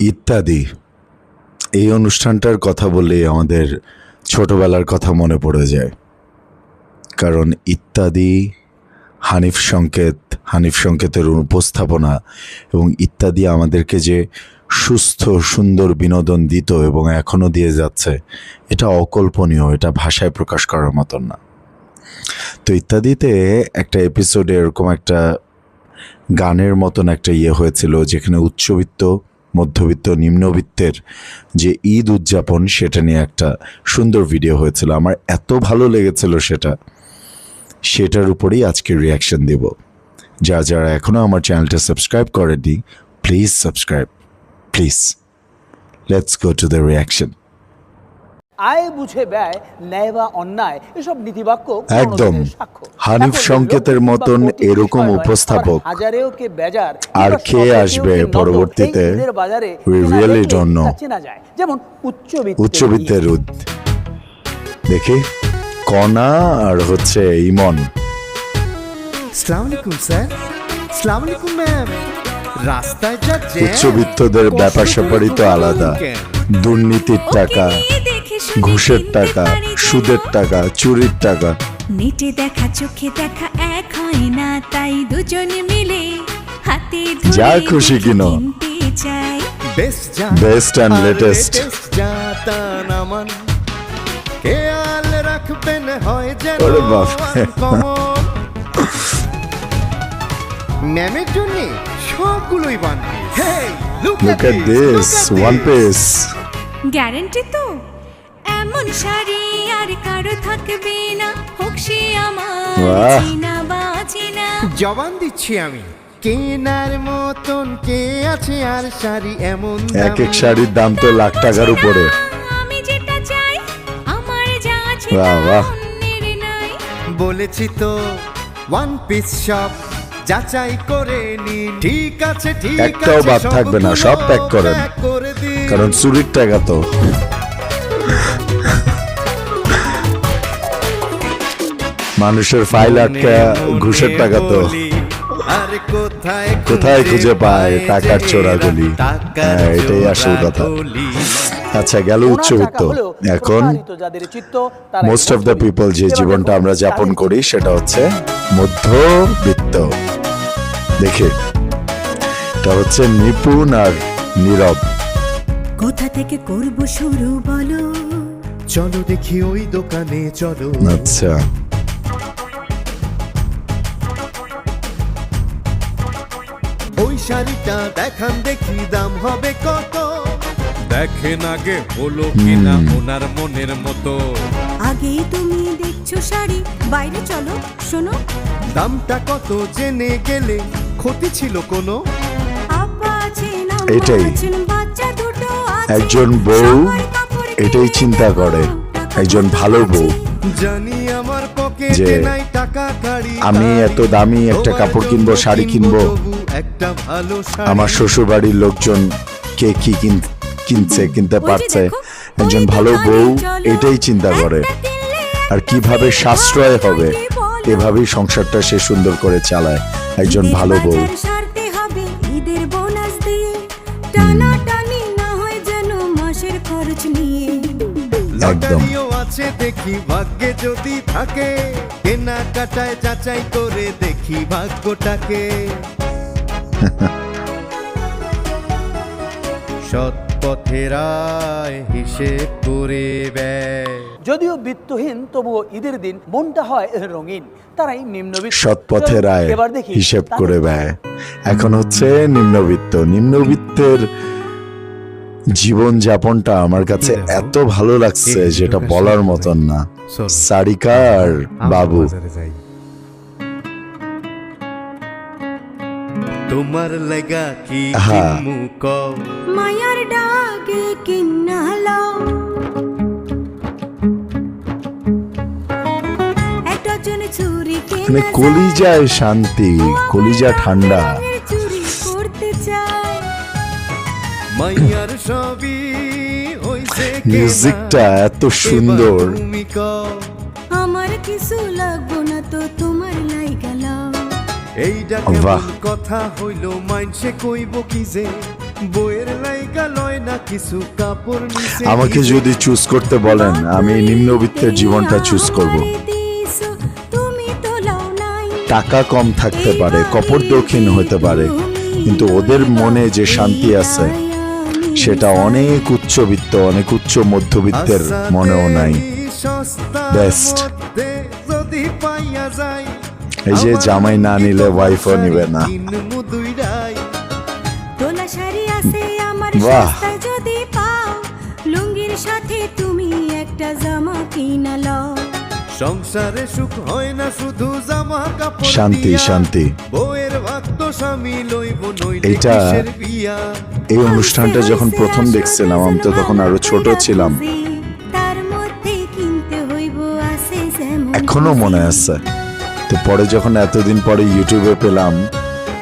ইত্যাদি এই অনুষ্ঠানটার কথা বললেই আমাদের ছোটবেলার কথা মনে পড়ে যায়। কারণ ইত্যাদি হানিফ সংকেতের উপস্থাপনা এবং ইত্যাদি আমাদেরকে যে সুস্থ সুন্দর বিনোদন দিত এবং এখনও দিয়ে যাচ্ছে, এটা অকল্পনীয়, এটা ভাষায় প্রকাশ করার মতন না। তো ইত্যাদিতে একটা এপিসোডে এরকম একটা গানের মতন একটা হয়েছিল, যেখানে উচ্চবিত্ত, মধ্যবিত্ত, নিম্নবিত্তের যে ঈদ উদযাপন সেটা নিয়ে একটা সুন্দর ভিডিও হয়েছিল। আমার এত ভালো লেগেছিল সেটার উপরেই আজকে রিয়াকশন দেব। যারা এখনও আমার চ্যানেলটা সাবস্ক্রাইব করেনি, please subscribe, please. Let's go to the reaction. আয় বুঝে ব্যয়, ন্যায় বা অন্যায়, এসব নীতিবাক্য একদম হানিফ সংকেতের মতন এরকম উপস্থাপক আর খেয়ে আসবে পরবর্তীতে, উই রিয়েলি ডোন্ট নো। যেমন উচ্চবিত্তের দেখি কণা আর হচ্ছে ইমন। আসসালামু আলাইকুম স্যার। আসসালামু আলাইকুম ম্যাম। রাস্তায় যা জ্যাম, উচ্চবিত্তদের ব্যাপার স্যাপারই তো আলাদা। দুর্নীতির টাকা, ঘুষের টাকা, সুদের টাকা, চুরির টাকা, নেটে দেখা চোখে দেখা এক হয় না, তাই দুজনে মিলে হাতে ধরে যা খুশি কিনো, কিনতে চাই। Best and latest. খেয়াল রাখবেন হয় যেন ওরে বাপ রে। ম্যামের জন্য সবগুলোই বানবি। হেই Look at this, one piece. Guarantee তো এমন শাড়ি আর কারো থাকবে না, হোক সে আমার বাহ। চিনা বা চিনা। জবান দিচ্ছি আমি, কেনার মতন কে আছে আর শাড়ি এমন এক এক শাড়ির দাম তো লাখ টাকার উপরে। আমি যেটা চাই আমার যা আছে বাহ, বাহ। অন্যের নাই। বলেছি তো ওয়ান পিস শপ যাচাই করে নিন। ঠিক আছে ঠিক আছে, একটাও বাদ থাকবে না, সব প্যাক করেন, করে দিন। কারণ চুরির টাকা তো। মানুষের ফাইল আটকা ঘুষের টাকা তো আরে কোথায় খুঁজে পায় টাকার চোরাগুলি। হ্যাঁ, এটাই আসল কথা। আচ্ছা, গেল উচ্চবিত্ত। এখন মোস্ট অফ দ্য পিপল যে জীবনটা আমরা যাপন করি সেটা হচ্ছে মধ্যবিত্ত। দেখে এটা হচ্ছে নিপুণ আর নীরব। কোথা থেকে করব শুরু বলো, চলো দেখি ওই দোকানে চলো। আচ্ছা, ওই শাড়িটা দেখান দেখি দাম হবে কত। দেখেন আগে হলো কিনা ওনার মনের মতো। আগেই তুমি দেখছো শাড়ি, বাইরে চলো শোনো। দামটা কত জেনে গেলে ক্ষতি ছিল কোনো? আপা আছেন, এটাই। আম্মা আছেন, বাচ্চা দুটো আছে, একজন বউ সবার কাপড় এটাই চিন্তা করে, একজন ভালো বউ, জানি আমার যে পকেটে নাই টাকা কাড়ি, আমি এত দামি একটা কাপড় কিনবো, শাড়ি কিনবো, একটা ভালো শাড়ি। আমার শ্বশুর বাড়ির লোকজন কে কি কিনতে পারছে। একজন ভালো বউ এটাই চিন্তা করে, আর কিভাবে সাশ্রয় হবে এভাবেই সংসারটা সে সুন্দর করে চালায়। একজন ভালো বউ। সারতে হবে ঈদের বোনাস দিয়ে, টানাটানি না হয় যেন মাসের খরচ নিয়ে। একদম। লটারিও আছে দেখি ভাগ্যে যদি থাকে, কেনাকাটায় যাচাই করে দেখি ভাগ্যটাকে। সৎ পথের আয় হিসেব করে ব্যয়। যদিও বিত্তহীন, তবুও ঈদের দিন মনটা হয় রঙিন। তারাই নিম্নবিত্ত। সৎ পথের আয় এবার দেখি হিসেব তাদের করে ব্যয়। এখন হচ্ছে নিম্নবিত্তের জীবন যাপনটা আমার কাছে এত ভালো লাগছে যেটা বলার মতন না। সারিকা আর বাবু, তোমার লাগা কি হ্যাঁ। কিনমু কও? মায়ার ডাকে কিন্নালো একটা জন চুরি মানে কলিজায় শান্তি, কলিজা ঠান্ডা। চুরি করতে চায়। মাইয়ার সবই হইছে মিউজিকটা এত সুন্দর। তুমি কও? আমার কিছু লাগবো না তো তোমার লাই গেল। এইটা বাহ। কেমন কথা হইল, মাইনসে কইব কি যে বইয়ের লাইগা কিছু কাপড় নিচে আমাকে ভিজে। যদি চুজ করতে বলেন আমি নিম্নবিত্তের জীবনটা চুজ করব। তুমি তো লও নাই টাকা কম থাকতে পারে, কপর দক্ষিণ হতে পারে, কিন্তু ওদের মনে যে শান্তি আছে সেটা অনেক উচ্চবিত্ত, অনেক উচ্চ মধ্যবিত্তের মনেও নাই। Best. যদি পাইয়া যায় এই যে জামাই না নিলে ওয়াইফও নিবে না। কিনমু দুইটাই। তোলা শাড়ি আছে আমার বাহ। সস্তায় যদি পাও লুঙ্গির সাথে তুমি একটা জামা কিনা লও সংসারে সুখ হয় না শুধু জামা কাপড় শান্তি, দিয়া। শান্তি। বউয়ের ভক্ত স্বামী লইব নইলে এইটা কিসের বিয়া। এই অনুষ্ঠানটা যখন প্রথম দেখছিলাম আমি তো তখন আরো ছোট ছিলাম, তার মধ্যে কিনতে হইব আছে যেমন এখনো মনে আছে। তো পরে যখন এতদিন পরে ইউটিউবে পেলাম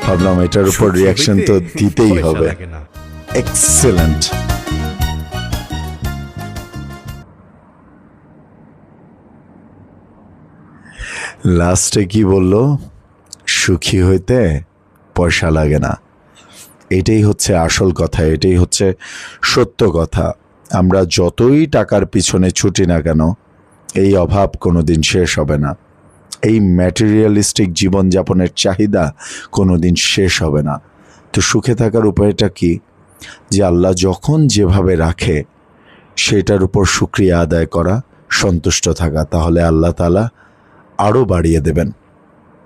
ভাবলাম এটার উপর সুখী রিয়াকশন হইতে তো দিতেই পয়সা হবে। লাগে না। এক্সেলেন্ট। লাস্টে কি বললো? সুখী হইতে পয়সা লাগে না। এটাই হচ্ছে আসল কথা, এটাই হচ্ছে সত্য কথা। আমরা যতই টাকার পিছনে ছুটি না কেন এই অভাব কোনোদিন শেষ হবে না। এই ম্যাটেরিয়ালিস্টিক জীবনযাপনের চাহিদা কোনোদিন শেষ হবে না। তো সুখে থাকার উপায়টা কি? যে আল্লাহ যখন যেভাবে রাখে সেটার উপর শুকরিয়া আদায় করা, সন্তুষ্ট থাকা, তাহলে আল্লাহ তাআলা আরও বাড়িয়ে দেবেন।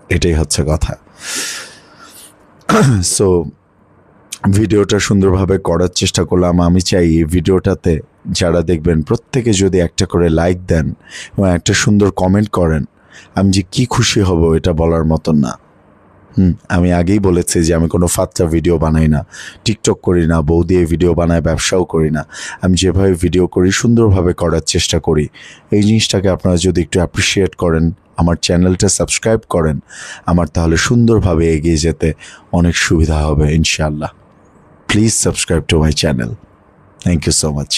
এটাই হচ্ছে কথা। সো ভিডিওটা সুন্দরভাবে করার চেষ্টা করলাম। আমি চাই এই ভিডিওটাতে যারা দেখবেন প্রত্যেকে যদি একটা করে লাইক দেন এবং একটা সুন্দর কমেন্ট করেন, আমি যে কি খুশি হব এটা বলার মতন না। আমি আগেই বলেছি যে আমি কোনো ফাত্রা ভিডিও বানাই না, টিকটক করি না, বউ দিয়ে ভিডিও বানাই, ব্যবসাও করি না। আমি যেভাবে ভিডিও করি সুন্দরভাবে করার চেষ্টা করি। এই জিনিসটাকে আপনারা যদি একটু অ্যাপ্রিসিয়েট করেন, আমার চ্যানেলটা সাবস্ক্রাইব করেন, আমার তাহলে সুন্দরভাবে এগিয়ে যেতে অনেক সুবিধা হবে ইনশাআল্লাহ। Please subscribe to my channel. Thank you so much.